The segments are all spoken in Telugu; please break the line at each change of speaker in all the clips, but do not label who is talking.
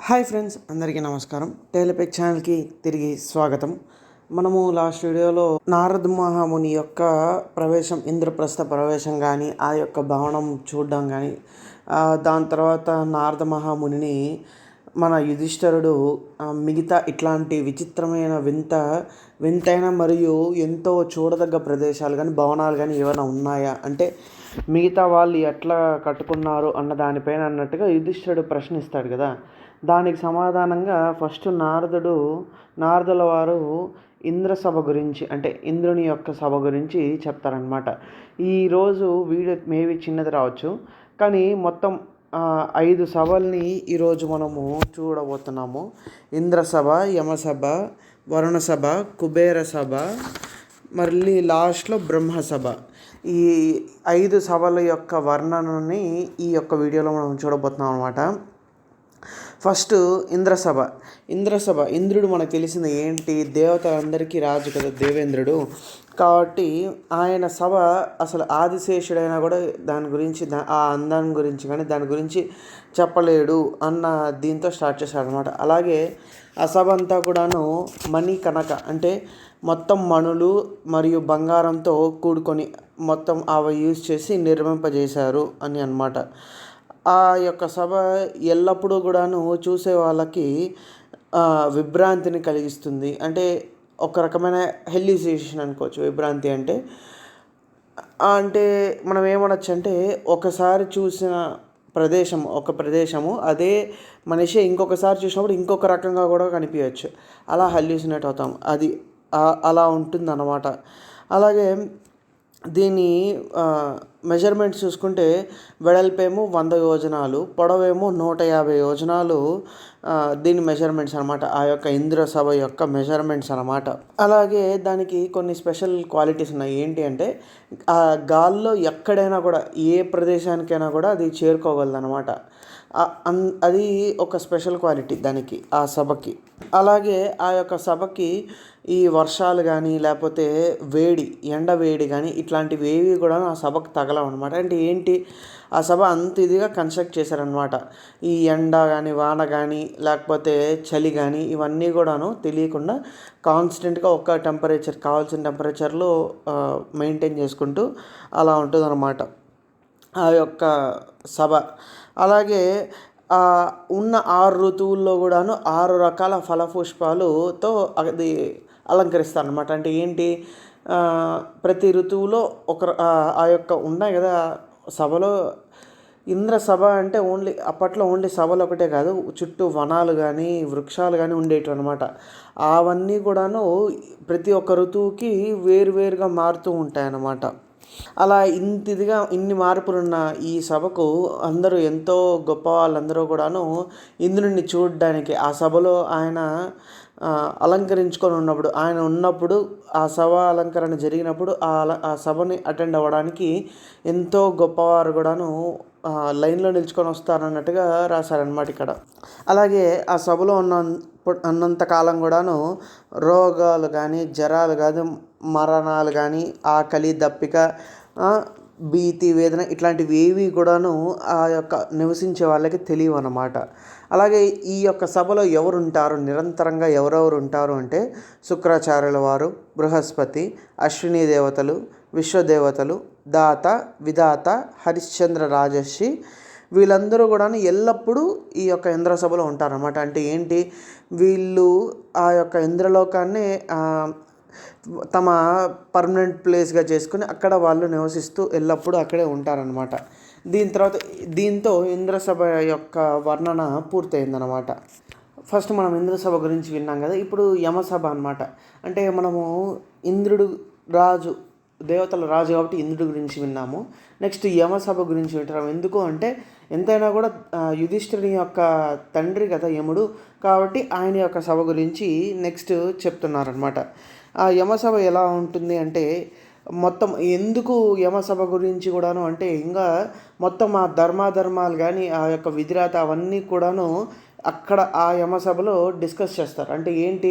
హాయ్ ఫ్రెండ్స్, అందరికీ నమస్కారం. టేలపెక్ ఛానల్కి తిరిగి స్వాగతం. మనము లాస్ట్ వీడియోలో నారద మహాముని యొక్క ప్రవేశం, ఇంద్రప్రస్థ ప్రవేశం కానీ, ఆ యొక్క భవనం చూడడం కానీ, దాని తర్వాత నారద మహామునిని మన యుధిష్ఠిరుడు మిగతా ఇట్లాంటి విచిత్రమైన వింతైన మరియు ఎంతో చూడదగ్గ ప్రదేశాలు కానీ, భవనాలు కానీ ఏమైనా ఉన్నాయా అంటే మిగతా వాళ్ళు ఎట్లా కట్టుకున్నారు అన్న దానిపైన అన్నట్టుగా యుధిష్ఠిరుడు ప్రశ్నిస్తాడు కదా. దానికి సమాధానంగా ఫస్ట్ నారదుల వారు ఇంద్రసభ గురించి, అంటే ఇంద్రుని యొక్క సభ గురించి చెప్తారనమాట. ఈరోజు వీడియో మేబీ చిన్నది రావచ్చు, కానీ మొత్తం 5 సభల్ని ఈరోజు మనము చూడబోతున్నాము. ఇంద్రసభ, యమసభ, వరుణ సభ, కుబేర సభ, మళ్ళీ లాస్ట్లో బ్రహ్మసభ. ఈ 5 సభల యొక్క వర్ణనని ఈ యొక్క వీడియోలో మనం చూడబోతున్నాం అనమాట. ఫస్ట్ ఇంద్రసభ. ఇంద్రుడు మనకు తెలిసింది ఏంటి, దేవతలందరికీ రాజు కదా దేవేంద్రుడు. కాబట్టి ఆయన సభ అసలు ఆదిశేషుడైనా కూడా దాని గురించి, ఆ అందాన్ని గురించి కానీ దాని గురించి చెప్పలేడు అన్న దీంతో స్టార్ట్ చేశాడనమాట. అలాగే ఆ సభ అంతా కూడాను మణి కనక, అంటే మొత్తం మణులు మరియు బంగారంతో కూడుకొని మొత్తం అవి యూజ్ చేసి నిర్మింపజేశారు అని అన్నమాట. ఆ యొక్క సభ ఎల్లప్పుడూ కూడాను చూసే వాళ్ళకి విభ్రాంతిని కలిగిస్తుంది. అంటే ఒక రకమైన హెల్యూసినేషన్ అనుకోవచ్చు. విభ్రాంతి అంటే మనం ఏమనొచ్చు అంటే, ఒకసారి చూసిన ప్రదేశము అదే మనిషి ఇంకొకసారి చూసినప్పుడు ఇంకొక రకంగా కూడా కనిపించవచ్చు. అలా హెల్యూసినేట్ అవుతాం. అది అలా ఉంటుందన్నమాట. అలాగే దీని మెజర్మెంట్స్ చూసుకుంటే వెడల్పేమో 100 యోజనాలు, పొడవేమో 150 యోజనాలు దీని మెజర్మెంట్స్ అనమాట. ఆ యొక్క ఇంద్రసభ యొక్క మెజర్మెంట్స్ అనమాట. అలాగే దానికి కొన్ని స్పెషల్ క్వాలిటీస్ ఉన్నాయి. ఏంటి అంటే, ఆ గాల్లో ఎక్కడైనా కూడా, ఏ ప్రదేశానికైనా కూడా అది చేరుకోగలదు అనమాట. అది ఒక స్పెషల్ క్వాలిటీ దానికి, ఆ సభకి. అలాగే ఆ యొక్క సభకి ఈ వర్షాలు కానీ, లేకపోతే ఎండ వేడి కానీ ఇట్లాంటివి ఏవి కూడా ఆ సభకు తగలవు అనమాట. అంటే ఏంటి, ఆ సభ అంత ఇదిగా కన్స్ట్రక్ట్ చేశారనమాట. ఈ ఎండ కానీ, వాన కానీ, లేకపోతే చలి కానీ ఇవన్నీ కూడాను తెలియకుండా కాన్స్టెంట్గా ఒక టెంపరేచర్, కావాల్సిన టెంపరేచర్లో మెయింటైన్ చేసుకుంటూ అలా ఉంటుందన్నమాట ఆ యొక్క సభ. అలాగే ఉన్న 6 ఋతువుల్లో కూడాను 6 రకాల ఫలపుష్పాలతో అది అలంకరిస్తారనమాట. అంటే ఏంటి, ప్రతి ఋతువులో ఆ యొక్క ఉన్నాయి కదా సభలో. ఇంద్రసభ అంటే అప్పట్లో ఓన్లీ సభలు ఒకటే కాదు, చుట్టూ వనాలు కానీ, వృక్షాలు కానీ ఉండేటివి అనమాట. అవన్నీ కూడాను ప్రతి ఒక్క ఋతువుకి వేరువేరుగా మారుతూ ఉంటాయన్నమాట. అలా ఇన్ని మార్పులున్న ఈ సభకు అందరూ, ఎంతో గొప్ప వాళ్ళందరూ కూడాను ఇంద్రుడిని చూడడానికి, ఆ సభలో ఆయన అలంకరించుకొని ఉన్నప్పుడు ఆ సభ అలంకరణ జరిగినప్పుడు ఆ సభని అటెండ్ అవ్వడానికి ఎంతో గొప్పవారు కూడాను లైన్లో నిల్చుకొని వస్తారన్నట్టుగా రాశారనమాట ఇక్కడ. అలాగే ఆ సభలో ఉన్నంతకాలం కూడాను రోగాలు కానీ, జ్వరాలు కానీ, మరణాలు కానీ, ఆకలి, దప్పిక, భీతి, వేదన ఇట్లాంటివి ఏవి కూడాను ఆ యొక్క నివసించే వాళ్ళకి తెలియవు అన్నమాట. అలాగే ఈ యొక్క సభలో నిరంతరంగా ఎవరెవరు ఉంటారు అంటే, శుక్రాచార్యుల వారు, బృహస్పతి, అశ్విని దేవతలు, విశ్వదేవతలు, దాత, విధాత, హరిశ్చంద్ర రాజర్షి, వీళ్ళందరూ కూడా ఎల్లప్పుడూ ఈ యొక్క ఇంద్రసభలో ఉంటారన్నమాట. అంటే ఏంటి, వీళ్ళు ఆ యొక్క ఇంద్రలోకాన్ని తమ పర్మనెంట్ ప్లేస్గా చేసుకుని అక్కడ వాళ్ళు నివసిస్తూ ఎల్లప్పుడూ అక్కడే ఉంటారనమాట. దీంతో ఇంద్రసభ యొక్క వర్ణన పూర్తయిందనమాట. ఫస్ట్ మనం ఇంద్రసభ గురించి విన్నాం కదా. ఇప్పుడు యమసభ అనమాట. అంటే మనము ఇంద్రుడు రాజు, దేవతల రాజు కాబట్టి ఇంద్రుడి గురించి విన్నాము. నెక్స్ట్ యమసభ గురించి వింటాం. ఎందుకు అంటే, ఎంతైనా కూడా యుధిష్ఠిరుని యొక్క తండ్రి కదా యముడు, కాబట్టి ఆయన యొక్క సభ గురించి నెక్స్ట్ చెప్తున్నారనమాట. ఆ యమసభ ఎలా ఉంటుంది అంటే, మొత్తం ఎందుకు యమసభ గురించి కూడాను అంటే, ఇంకా మొత్తం ఆ ధర్మాలు కానీ, ఆ యొక్క విధిరాత అవన్నీ కూడాను అక్కడ ఆ యమసభలో డిస్కస్ చేస్తారు. అంటే ఏంటి,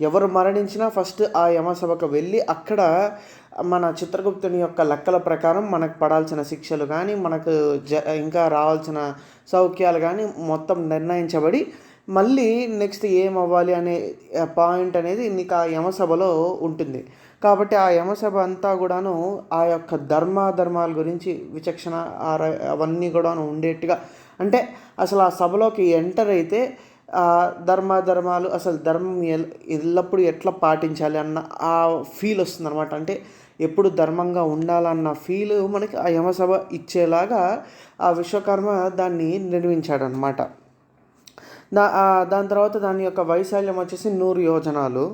ఎవరు మరణించినా ఫస్ట్ ఆ యమసభకు వెళ్ళి అక్కడ మన చిత్రగుప్తుని యొక్క లెక్కల ప్రకారం మనకు పడాల్సిన శిక్షలు కానీ, మనకు ఇంకా రావాల్సిన సౌఖ్యాలు కానీ మొత్తం నిర్ణయించబడి మళ్ళీ నెక్స్ట్ ఏమవ్వాలి అనే పాయింట్ అనేది నీకు ఆ యమసభలో ఉంటుంది. కాబట్టి ఆ యమసభ అంతా కూడాను ఆ యొక్క ధర్మాధర్మాల గురించి విచక్షణ అవన్నీ కూడాను ఉండేట్టుగా, అంటే అసలు ఆ సభలోకి ఎంటర్ అయితే ధర్మాధర్మాలు అసలు ధర్మం ఎల్లప్పుడూ ఎట్లా పాటించాలి అన్న ఆ ఫీల్ వస్తుందనమాట. అంటే ఎప్పుడు ధర్మంగా ఉండాలన్న ఫీల్ మనకి ఆ యమసభ ఇచ్చేలాగా ఆ విశ్వకర్మ దాన్ని నిర్మించాడనమాట. దాని తర్వాత దాని యొక్క వైశాల్యం వచ్చేసి 100 యోజనాలు.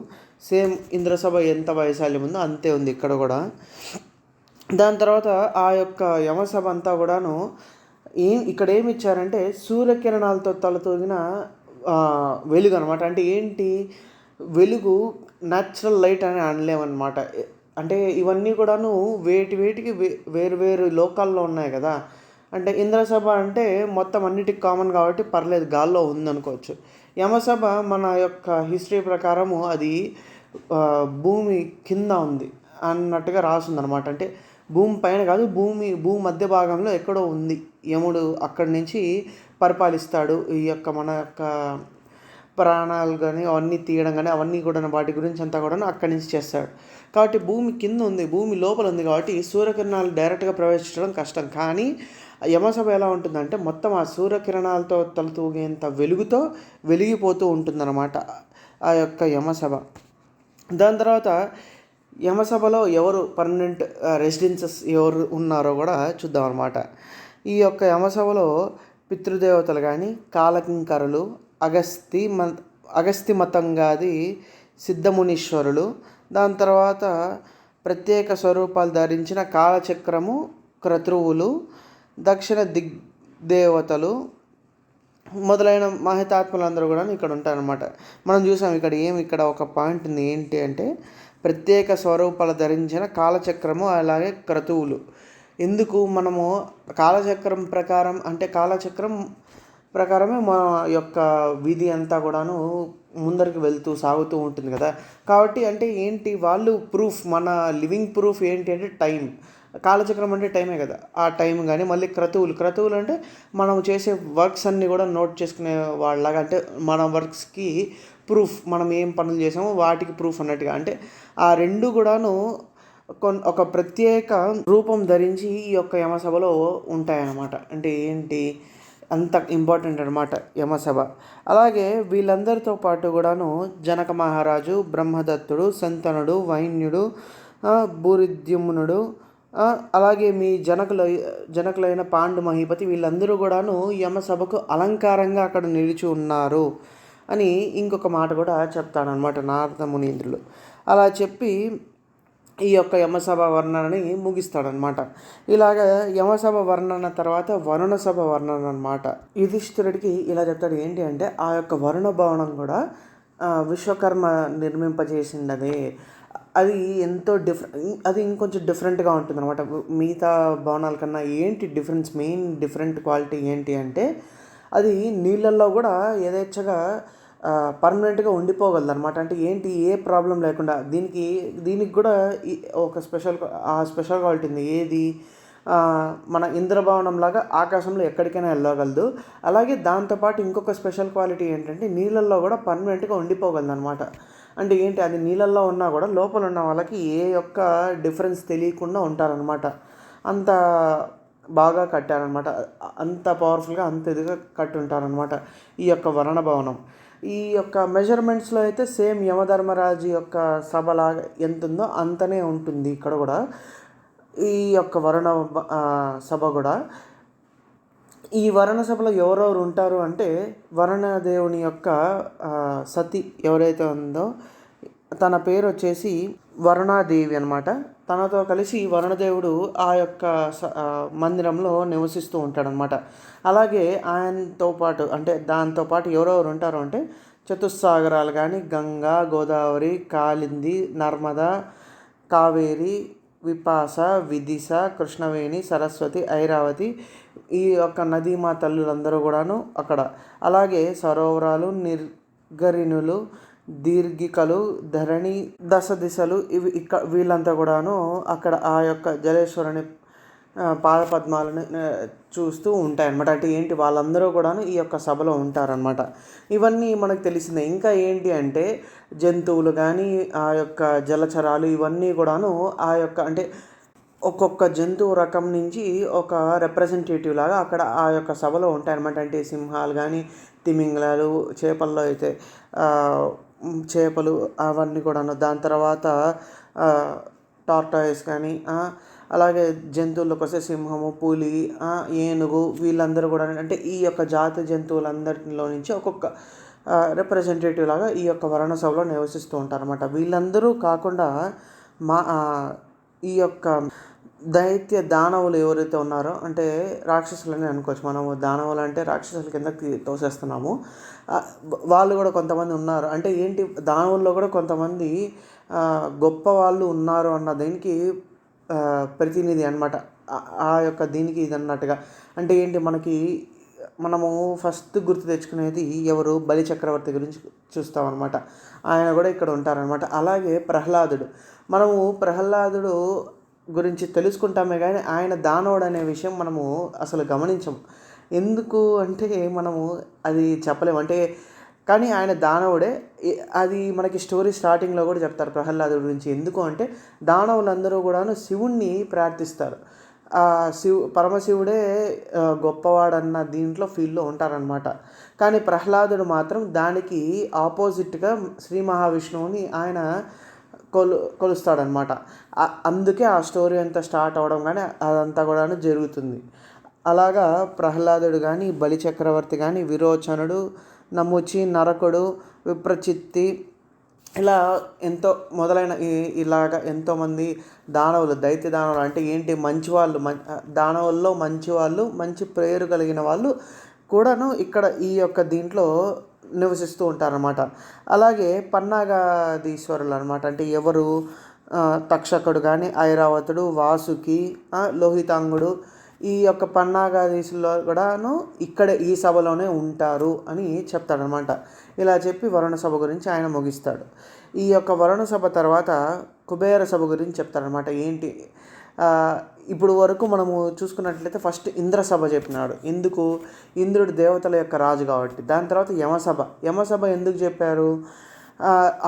సేమ్ ఇంద్రసభ ఎంత వైశాల్యం ఉందో అంతే ఉంది ఇక్కడ కూడా. దాని తర్వాత ఆ యొక్క యమసభ అంతా కూడాను ఇక్కడ ఏమి ఇచ్చారంటే సూర్యకిరణాలతో తలతూగిన వెలుగు అనమాట. అంటే ఏంటి వెలుగు, న్యాచురల్ లైట్ అని అనలేమన్నమాట. అంటే ఇవన్నీ కూడాను వేటికి వేరు వేరు లోకాల్లో ఉన్నాయి కదా. అంటే ఇంద్రసభ అంటే మొత్తం అన్నిటికి కామన్ కాబట్టి పర్లేదు, గాల్లో ఉందనుకోవచ్చు. యమసభ మన యొక్క హిస్టరీ ప్రకారము అది భూమి కింద ఉంది అన్నట్టుగా రాసిందనమాట. అంటే భూమి పైన కాదు, భూమి మధ్య భాగంలో ఎక్కడో ఉంది. యముడు అక్కడి నుంచి పరిపాలిస్తాడు. ఈ యొక్క మన యొక్క ప్రాణాలు కానీ అవన్నీ తీయడం కానీ అవన్నీ కూడా వాటి గురించి అంతా కూడా అక్కడి నుంచి చేస్తాడు. కాబట్టి భూమి కింద ఉంది, భూమి లోపల ఉంది కాబట్టి సూర్యకిరణాలు డైరెక్ట్గా ప్రవేశించడం కష్టం. కానీ యమసభ ఎలా ఉంటుందంటే మొత్తం ఆ సూర్యకిరణాలతో తలతూగేంత వెలుగుతో వెలిగిపోతూ ఉంటుందన్నమాట ఆ యొక్క యమసభ. దాని తర్వాత యమసభలో ఎవరు పర్మనెంట్ రెసిడెన్సెస్ ఎవరు ఉన్నారో కూడా చూద్దాం అనమాట. ఈ యొక్క యమసభలో పితృదేవతలు కానీ, కాలకింకరులు, అగస్తి మతంగాది సిద్ధమునీశ్వరులు, దాని తర్వాత ప్రత్యేక స్వరూపాలు ధరించిన కాలచక్రము క్రతువులు, దక్షిణ దిగ్దేవతలు మొదలైన మహితాత్మలందరూ కూడా ఇక్కడ ఉంటారనమాట. మనం చూసాం ఇక్కడ ఒక పాయింట్ ఉంది. ఏంటి అంటే ప్రత్యేక స్వరూపాలు ధరించిన కాలచక్రము అలాగే క్రతువులు. ఎందుకు మనము కాలచక్రం ప్రకారం అంటే కాలచక్రం ప్రకారమే మన యొక్క విధి అంతా కూడాను ముందరికి సాగుతూ ఉంటుంది కదా. కాబట్టి అంటే ఏంటి వాళ్ళు ప్రూఫ్, మన లివింగ్ ప్రూఫ్ ఏంటి అంటే టైం. కాలచక్రం అంటే టైమే కదా, ఆ టైం కానీ మళ్ళీ క్రతువులు అంటే మనం చేసే వర్క్స్ అన్నీ కూడా నోట్ చేసుకునే వాళ్ళలాగా, అంటే మన వర్క్స్కి ప్రూఫ్, మనం ఏం పనులు చేసామో వాటికి ప్రూఫ్ అన్నట్టుగా. అంటే ఆ రెండు కూడాను ఒక ప్రత్యేక రూపం ధరించి ఈ యొక్క యమసభలో ఉంటాయన్నమాట. అంటే ఏంటి అంత ఇంపార్టెంట్ అనమాట యమసభ. అలాగే వీళ్ళందరితో పాటు కూడాను జనక మహారాజు, బ్రహ్మదత్తుడు, శంతనుడు, వైన్యుడు, భూరిద్యుమ్నుడు, అలాగే మీ జనకులైన పాండు మహీపతి వీళ్ళందరూ కూడాను యమసభకు అలంకారంగా అక్కడ నిలిచి ఉన్నారు అని ఇంకొక మాట కూడా చెప్తాడనమాట నారద మునీంద్రులు. అలా చెప్పి ఈ యొక్క యమసభ వర్ణనని ముగిస్తాడనమాట. ఇలాగ యమసభ వర్ణన తర్వాత వరుణ సభ వర్ణన అనమాట. యుధిష్ఠిరుడికి ఇలా చెప్తాడు. ఏంటి అంటే ఆ యొక్క వరుణ భవనం కూడా విశ్వకర్మ నిర్మింపజేసిండదే. అది ఎంతో అది ఇంకొంచెం డిఫరెంట్గా ఉంటుంది అనమాట మిగతా భవనాల కన్నా. ఏంటి డిఫరెన్స్, మెయిన్ డిఫరెంట్ క్వాలిటీ ఏంటి అంటే అది నీళ్ళల్లో కూడా యథేచ్ఛగా పర్మనెంట్గా ఉండిపోగలదు అనమాట. అంటే ఏంటి ఏ ప్రాబ్లం లేకుండా దీనికి కూడా ఒక స్పెషల్ క్వాలిటీ ఉంది. ఏది మన ఇంద్రభవనం లాగా ఆకాశంలో ఎక్కడికైనా వెళ్ళగలదు. అలాగే దాంతోపాటు ఇంకొక స్పెషల్ క్వాలిటీ ఏంటంటే నీళ్ళల్లో కూడా పర్మనెంట్గా ఉండిపోగలదు అనమాట. అంటే ఏంటి అది నీళ్ళల్లో ఉన్నా కూడా లోపల ఉన్న వాళ్ళకి ఏ యొక్క డిఫరెన్స్ తెలియకుండా ఉంటారనమాట. అంత బాగా కట్టారనమాట, అంత పవర్ఫుల్గా అంత ఇదిగా కట్టి ఉంటారనమాట ఈ యొక్క వరుణ భవనం. ఈ యొక్క మెజర్మెంట్స్లో అయితే సేమ్ యమధర్మరాజు యొక్క సభలాగా ఎంత ఉందో అంతనే ఉంటుంది ఇక్కడ కూడా ఈ యొక్క వరుణ సభ కూడా. ఈ వరుణ సభలో ఎవరెవరు ఉంటారు అంటే వరుణదేవుని యొక్క సతి ఎవరైతే ఉందో తన పేరు వచ్చేసి వరుణాదేవి అనమాట. తనతో కలిసి వరుణదేవుడు ఆ యొక్క మందిరంలో నివసిస్తూ ఉంటాడనమాట. అలాగే ఆయనతో పాటు అంటే దాంతోపాటు ఎవరెవరు ఉంటారు అంటే చతుస్సాగరాలు కానీ గంగా, గోదావరి, కాళింది, నర్మదా, కావేరి, విపాస, విదిశ, కృష్ణవేణి, సరస్వతి, ఐరావతి ఈ యొక్క నదీమా తల్లులందరూ కూడాను అక్కడ. అలాగే సరోవరాలు, నిర్గరిణులు, దీర్ఘికలు, ధరణి, దశ దిశలు వీళ్ళంతా కూడాను అక్కడ ఆ యొక్క జలేశ్వరుని పాదపద్మాలను చూస్తూ ఉంటాయన్నమాట. అంటే ఏంటి వాళ్ళందరూ కూడాను ఈ యొక్క సభలో ఉంటారనమాట. ఇవన్నీ మనకు తెలిసిందే. ఇంకా ఏంటి అంటే జంతువులు కానీ, ఆ యొక్క జలచరాలు ఇవన్నీ కూడాను ఆ యొక్క అంటే ఒక్కొక్క జంతువు రకం నుంచి ఒక రిప్రజెంటేటివ్ లాగా అక్కడ ఆ యొక్క సభలో ఉంటాయన్నమాట. అంటే సింహాలు కానీ, తిమింగలాలు, చేపల్లో అయితే చేపలు అవన్నీ కూడాను. దాని తర్వాత టార్టాయిస్ కానీ, అలాగే జంతువులకొస్తే సింహము, పులి, ఏనుగు వీళ్ళందరూ కూడా అంటే ఈ యొక్క జాతి జంతువులందరిలో నుంచి ఒక్కొక్క రిప్రజెంటేటివ్ లాగా ఈ యొక్క వర్ణ సభలో నివసిస్తూ ఉంటారన్నమాట. వీళ్ళందరూ కాకుండా మా ఈ యొక్క దైత్య దానవులు ఎవరైతే ఉన్నారో అంటే రాక్షసులని అనుకోవచ్చు. మనము దానవులు అంటే రాక్షసుల కిందకి తోసేస్తున్నాము. వాళ్ళు కూడా కొంతమంది ఉన్నారు. అంటే ఏంటి దానవుల్లో కూడా కొంతమంది గొప్ప వాళ్ళు ఉన్నారు అన్న దీనికి ప్రతినిధి అనమాట. ఆ యొక్క దీనికి ఇది అన్నట్టుగా. అంటే ఏంటి మనము ఫస్ట్ గుర్తు తెచ్చుకునేది ఎవరు? బలి చక్రవర్తి గురించి చూస్తామన్నమాట. ఆయన కూడా ఇక్కడ ఉంటారనమాట. అలాగే ప్రహ్లాదుడు. మనము ప్రహ్లాదుడు గురించి తెలుసుకుంటామే కానీ ఆయన దానవుడు అనే విషయం మనము అసలు గమనించము. ఎందుకు అంటే మనము అది చెప్పలేము. అంటే కానీ ఆయన దానవుడే. అది మనకి స్టోరీ స్టార్టింగ్లో కూడా చెప్తారు ప్రహ్లాదుడి గురించి. ఎందుకు అంటే దానవులందరూ కూడాను శివుణ్ణి ప్రార్థిస్తారు. పరమశివుడే గొప్పవాడన్న దీంట్లో ఫీల్డ్లో ఉంటారనమాట. కానీ ప్రహ్లాదుడు మాత్రం దానికి ఆపోజిట్గా శ్రీ మహావిష్ణువుని ఆయన కొలుస్తాడనమాట. అందుకే ఆ స్టోరీ అంతా స్టార్ట్ అవ్వడం కానీ అదంతా కూడా జరుగుతుంది. అలాగా ప్రహ్లాదుడు కానీ, బలి చక్రవర్తి కానీ, విరోచనుడు, నముచి, నరకుడు, విప్రచిత్తి ఇలా ఎంతో మొదలైన ఇలాగ ఎంతోమంది దానవులు, దైత్య దానవులు అంటే ఏంటి మంచివాళ్ళు, దానవుల్లో మంచివాళ్ళు, మంచి పేరు కలిగిన వాళ్ళు కూడాను ఇక్కడ ఈ యొక్క దీంట్లో నివసిస్తూ ఉంటారన్నమాట. అలాగే పన్నాగాధీశ్వరులు అనమాట. అంటే ఎవరు? తక్షకుడు కానీ, ఐరావతుడు, వాసుకి, లోహితాంగుడు ఈ యొక్క పన్నాగాధీశుల్లో కూడాను ఇక్కడ ఈ సభలోనే ఉంటారు అని చెప్తాడనమాట. ఇలా చెప్పి వరుణ సభ గురించి ఆయన ముగిస్తాడు. ఈ యొక్క వరుణ సభ తర్వాత కుబేర సభ గురించి చెప్తాడనమాట. ఏంటి ఇప్పుడు వరకు మనము చూసుకున్నట్లయితే ఫస్ట్ ఇంద్ర సభ చెప్పినాడు. ఎందుకు? ఇంద్రుడు దేవతల యొక్క రాజు కాబట్టి. దాని తర్వాత యమసభ. యమసభ ఎందుకు చెప్పారు?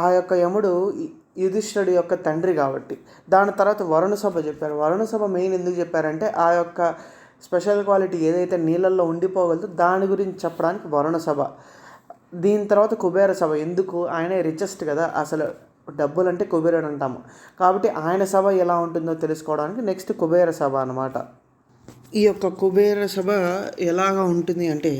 ఆ యొక్క యముడు యుధిష్ఠుడి యొక్క తండ్రి కాబట్టి. దాని తర్వాత వరుణ సభ చెప్పారు. వరుణ సభ మెయిన్ ఎందుకు చెప్పారంటే ఆ యొక్క స్పెషల్ క్వాలిటీ ఏదైతే నీళ్ళల్లో ఉండిపోగలదో దాని గురించి చెప్పడానికి వరుణ సభ. దీని తర్వాత కుబేర సభ. ఎందుకు? ఆయనే రిచెస్ట్ కదా, అసలు డబ్బులు అంటే కుబేరుడు అంటాము కాబట్టి ఆయన సభ ఎలా ఉంటుందో తెలుసుకోవడానికి నెక్స్ట్ కుబేర సభ అనమాట. ఈ యొక్క కుబేర సభ ఎలాగ ఉంటుంది అంటే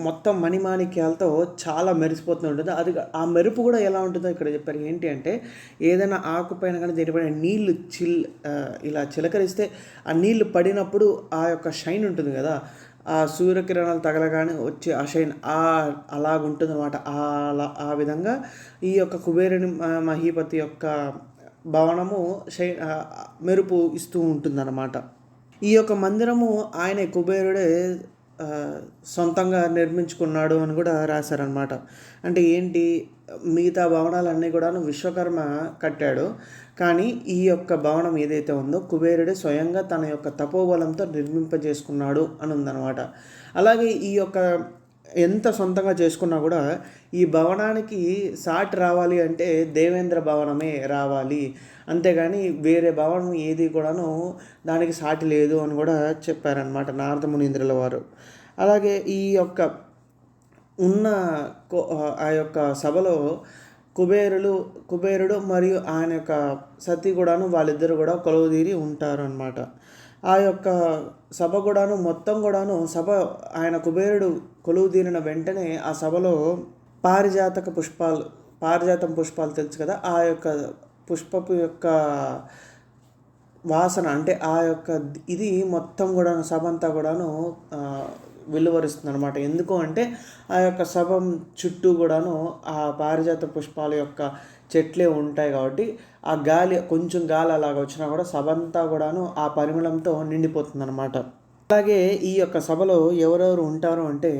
మొత్తం మణిమాణిక్యాలతో చాలా మెరిసిపోతూ ఉంటుంది. అది ఆ మెరుపు కూడా ఎలా ఉంటుందో ఇక్కడ చెప్పారు. ఏంటి అంటే ఏదైనా ఆకుపైన కానీ దేనిపైన నీళ్ళు ఇలా చిలకరిస్తే ఆ నీళ్ళు పడినప్పుడు ఆ యొక్క షైన్ ఉంటుంది కదా, ఆ సూర్యకిరణాలు తగలగానే వచ్చే ఆ షైన్ అలాగుంటుంది అనమాట. ఆ విధంగా ఈ యొక్క కుబేరుని మహీపతి యొక్క భవనము మెరుపు ఇస్తూ ఉంటుందన్నమాట. ఈ యొక్క మందిరము ఆయన కుబేరుడే సొంతంగా నిర్మించుకున్నాడు అని కూడా రాశారనమాట. అంటే ఏంటి? మిగతా భవనాలన్నీ కూడా విశ్వకర్మ కట్టాడు. కానీ ఈ యొక్క భవనం ఏదైతే ఉందో కుబేరుడే స్వయంగా తన యొక్క తపోబలంతో నిర్మింపజేసుకున్నాడు అని ఉందన్నమాట. అలాగే ఈ యొక్క ఎంత సొంతంగా చేసుకున్నా కూడా ఈ భవనానికి సాటి రావాలి అంటే దేవేంద్ర భవనమే రావాలి, అంతేగాని వేరే భవనం ఏది కూడాను దానికి సాటి లేదు అని కూడా చెప్పారనమాట నారద మునీంద్రుల వారు. అలాగే ఈ యొక్క ఉన్న ఆ యొక్క సభలో కుబేరుడు మరియు ఆయన యొక్క సతీ కూడాను వాళ్ళిద్దరు కూడా కొలువుదీరి ఉంటారు అన్నమాట. ఆ యొక్క సభ కూడాను మొత్తం కూడాను ఆయన కుబేరుడు కొలువుదీరిన వెంటనే ఆ సభలో పారిజాతం పుష్పాలు తెలుసు కదా, ఆ యొక్క పుష్పపు యొక్క వాసన అంటే ఆ యొక్క ఇది మొత్తం కూడాను సభ అంతా కూడాను వెలువరుస్తుంది అనమాట. ఎందుకు అంటే ఆ యొక్క సభ చుట్టూ కూడాను ఆ పారిజాత పుష్పాల యొక్క చెట్లే ఉంటాయి కాబట్టి ఆ కొంచెం గాలి అలాగ వచ్చినా కూడా సభ అంతా కూడాను ఆ పరిమళంతో నిండిపోతుంది అనమాట. అలాగే ఈ యొక్క సభలో ఎవరెవరు ఉంటారు అంటే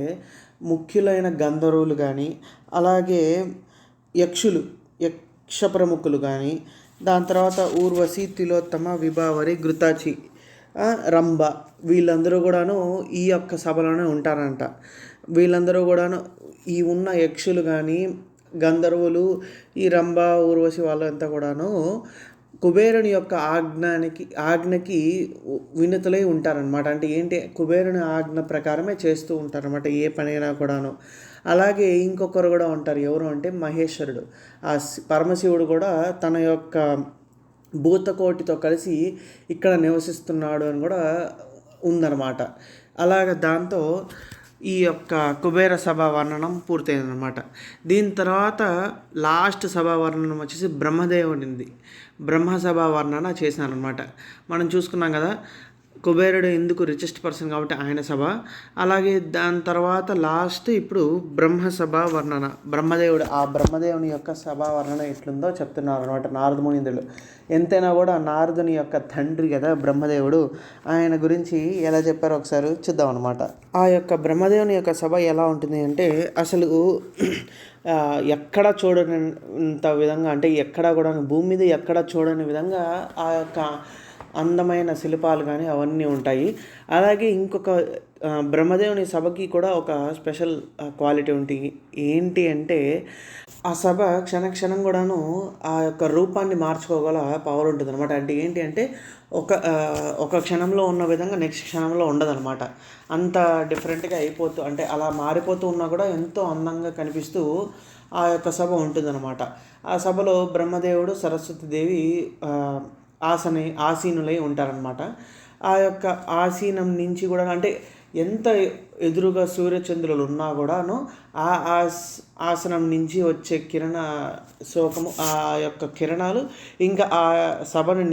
ముఖ్యులైన గంధర్వులు కానీ, అలాగే యక్ష ప్రముఖులు కానీ, దాని తర్వాత ఊర్వశి, తిలోత్తమ, విభావరి, ఘృతాచి, రంభ, వీళ్ళందరూ కూడాను ఈ యొక్క సభలోనే ఉంటారంట. వీళ్ళందరూ కూడాను ఈ ఉన్న యక్షులు కానీ గంధర్వులు, ఈ రంభ, ఊర్వశి వాళ్ళంతా కూడాను కుబేరుని యొక్క ఆజ్ఞకి వినుతులై ఉంటారనమాట. అంటే ఏంటి, కుబేరుని ఆజ్ఞ ప్రకారమే చేస్తూ ఉంటారనమాట ఏ పనైనా కూడాను. అలాగే ఇంకొకరు కూడా ఉంటారు, ఎవరు అంటే మహేశ్వరుడు. ఆ పరమశివుడు కూడా తన యొక్క భూతకోటితో కలిసి ఇక్కడ నివసిస్తున్నాడు అని కూడా ఉందన్నమాట. అలాగ దాంతో ఈ యొక్క కుబేర సభ వర్ణనం పూర్తయిందనమాట. దీని తర్వాత లాస్ట్ సభా వర్ణనం వచ్చేసి బ్రహ్మదేవునిది. బ్రహ్మసభ వర్ణన చేశానమాట. మనం చూసుకున్నాం కదా, కుబేరుడు ఎందుకు రిచెస్ట్ పర్సన్ కాబట్టి ఆయన సభ. అలాగే దాని తర్వాత లాస్ట్ ఇప్పుడు బ్రహ్మసభ వర్ణన. బ్రహ్మదేవుని యొక్క సభా వర్ణన ఎట్లుందో చెప్తున్నారు అనమాట నారద మునీంద్రులు. ఎంతైనా కూడా నారదుని యొక్క తండ్రి కదా బ్రహ్మదేవుడు, ఆయన గురించి ఎలా చెప్పారో ఒకసారి చూద్దాం అనమాట. ఆ యొక్క బ్రహ్మదేవుని యొక్క సభ ఎలా ఉంటుంది అంటే, అసలు ఎక్కడ చూడనంత విధంగా, అంటే ఎక్కడ కూడా భూమి మీద ఎక్కడ చూడని విధంగా ఆ యొక్క అందమైన శిల్పాలు కానీ అవన్నీ ఉంటాయి. అలాగే ఇంకొక బ్రహ్మదేవుని సభకి కూడా ఒక స్పెషల్ క్వాలిటీ ఉంటుంది. ఏంటి అంటే, ఆ సభ క్షణక్షణం కూడాను ఆ యొక్క రూపాన్ని మార్చుకోగల పవర్ ఉంటుంది అనమాట. అంటే ఏంటి అంటే, ఒక క్షణంలో ఉన్న విధంగా నెక్స్ట్ క్షణంలో ఉండదన్నమాట. అంత డిఫరెంట్గా అయిపోతూ, అంటే అలా మారిపోతూ ఉన్నా కూడా ఎంతో అందంగా కనిపిస్తూ ఆ యొక్క సభ ఉంటుందన్నమాట. ఆ సభలో బ్రహ్మదేవుడు, సరస్వతీదేవి ఆసీనులై ఉంటారనమాట. ఆ యొక్క ఆసీనం నుంచి కూడా, అంటే ఎంత ఎదురుగా సూర్యచంద్రులు ఉన్నా కూడాను ఆ ఆసనం నుంచి వచ్చే శోకము, ఆ యొక్క కిరణాలు ఇంకా ఆ సభను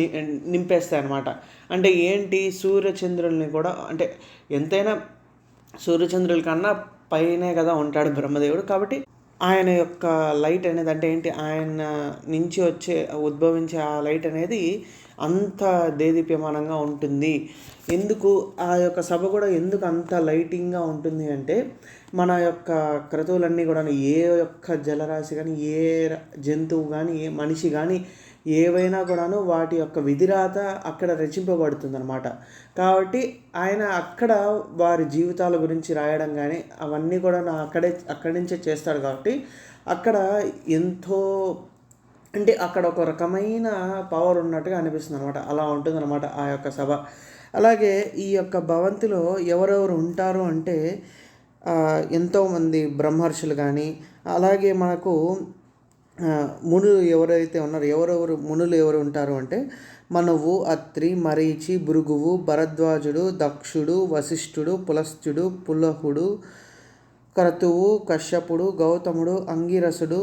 నింపేస్తాయి అన్నమాట. అంటే ఏంటి, సూర్యచంద్రుల్ని కూడా, అంటే ఎంతైనా సూర్యచంద్రుల కన్నా పైనే కదా ఉంటాడు బ్రహ్మదేవుడు. కాబట్టి ఆయన యొక్క లైట్ అనేది, అంటే ఏంటి, ఆయన నుంచి ఉద్భవించే ఆ లైట్ అనేది అంత దేదీప్యమానంగా ఉంటుంది. ఎందుకు ఆ యొక్క సభ కూడా ఎందుకు అంత లైటింగ్గా ఉంటుంది అంటే, మన యొక్క క్రతువులన్నీ కూడా, ఏ యొక్క జలరాశి కానీ, ఏ జంతువు కానీ, ఏ మనిషి కానీ, ఏవైనా కూడాను వాటి యొక్క విధిరాత అక్కడ రచింపబడుతుంది అనమాట. కాబట్టి ఆయన అక్కడ వారి జీవితాల గురించి రాయడం కానీ అవన్నీ కూడా అక్కడి నుంచే చేస్తాడు. కాబట్టి అక్కడ ఎంతో, అంటే అక్కడ ఒక రకమైన పవర్ ఉన్నట్టుగా అనిపిస్తుంది అనమాట. అలా ఉంటుందన్నమాట ఆ యొక్క సభ. అలాగే ఈ యొక్క భవంతిలో ఎవరెవరు ఉంటారు అంటే, ఎంతోమంది బ్రహ్మర్షులు కానీ, అలాగే మనకు మునులు ఎవరైతే ఉన్నారో, మునులు ఎవరు ఉంటారు అంటే, మనువు, అత్రి, మరీచి, భృగువు, భరద్వాజుడు, దక్షుడు, వశిష్ఠుడు, పులస్త్యుడు, పులహుడు, క్రతువు, కశ్యపుడు, గౌతముడు, అంగిరసుడు,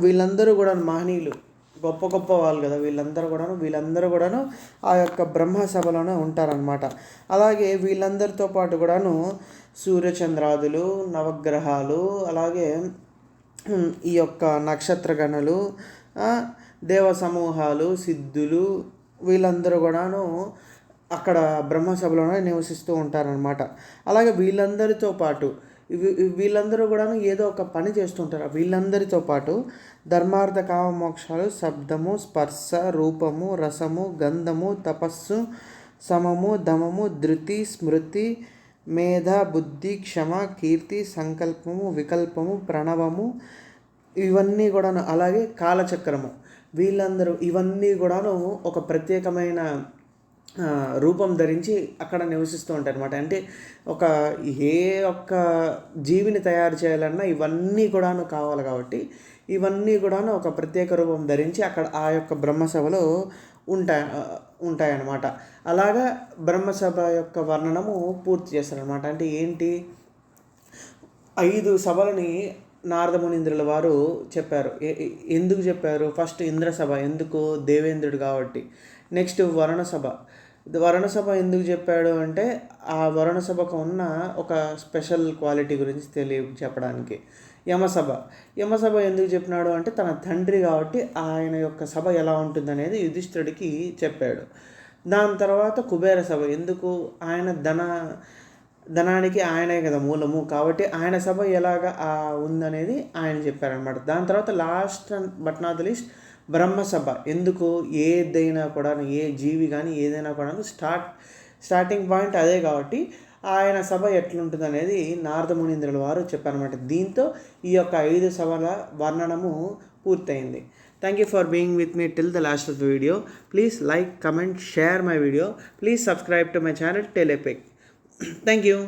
వీళ్ళందరూ కూడా మహనీయులు, గొప్ప గొప్ప వాళ్ళు కదా. వీళ్ళందరూ కూడాను ఆ యొక్క బ్రహ్మ సభలోనే ఉంటారనమాట. అలాగే వీళ్ళందరితో పాటు కూడాను సూర్యచంద్రాదులు, నవగ్రహాలు, అలాగే ఈ యొక్క నక్షత్రగణులు, దేవ సమూహాలు, సిద్ధులు, వీళ్ళందరూ కూడాను అక్కడ బ్రహ్మసభలోనే నివసిస్తూ ఉంటారనమాట. అలాగే వీళ్ళందరూ కూడాను ఏదో ఒక పని చేస్తుంటారు. వీళ్ళందరితో పాటు ధర్మార్థ కామ మోక్షాలు, శబ్దము, స్పర్శ, రూపము, రసము, గంధము, తపస్సు, సమము, దమము, ధృతి, స్మృతి, మేధ, బుద్ధి, క్షమ, కీర్తి, సంకల్పము, వికల్పము, ప్రణవము, ఇవన్నీ కూడాను, అలాగే కాలచక్రము, ఇవన్నీ కూడాను ఒక ప్రత్యేకమైన రూపం ధరించి అక్కడ నివసిస్తూ ఉంటారు అనమాట. అంటే ఏ ఒక్క జీవిని తయారు చేయాలన్నా ఇవన్నీ కూడాను కావాలి. కాబట్టి ఇవన్నీ కూడాను ఒక ప్రత్యేక రూపం ధరించి అక్కడ ఆ యొక్క బ్రహ్మసభలో ఉంటాయన్నమాట. అలాగా బ్రహ్మసభ యొక్క వర్ణనము పూర్తి చేస్తారనమాట. అంటే ఏంటి, 5 సభలని నారద మునీంద్రుల వారు చెప్పారు. ఎందుకు చెప్పారు? ఫస్ట్ ఇంద్రసభ, ఎందుకు, దేవేంద్రుడు కాబట్టి. నెక్స్ట్ వరుణసభ ఎందుకు చెప్పాడు అంటే, ఆ వరుణసభకు ఉన్న ఒక స్పెషల్ క్వాలిటీ గురించి చెప్పడానికి. యమసభ ఎందుకు చెప్పినాడు అంటే, తన తండ్రి కాబట్టి ఆయన యొక్క సభ ఎలా ఉంటుందనేది యుధిష్ఠిరుడికి చెప్పాడు. దాని తర్వాత కుబేర సభ, ఎందుకు, ఆయన ధనానికి ఆయనే కదా మూలము, కాబట్టి ఆయన సభ ఎలాగా ఉందనేది ఆయన చెప్పారనమాట. దాని తర్వాత last but not the least బ్రహ్మసభ ఎందుకు ఏదైనా కూడా ఏ జీవి కానీ ఏదైనా కూడా స్టార్టింగ్ పాయింట్ అదే కాబట్టి ఆయన సభ ఎట్లుంటుంది అనేది నారద మునీంద్రుల వారు చెప్పారన్నమాట. దీంతో ఈ యొక్క 5 సభల వర్ణనము పూర్తయింది. Thank you for being with me till the last of the video. Please like, comment, share my video. Please subscribe to my channel టెలిపిక్. Thank you.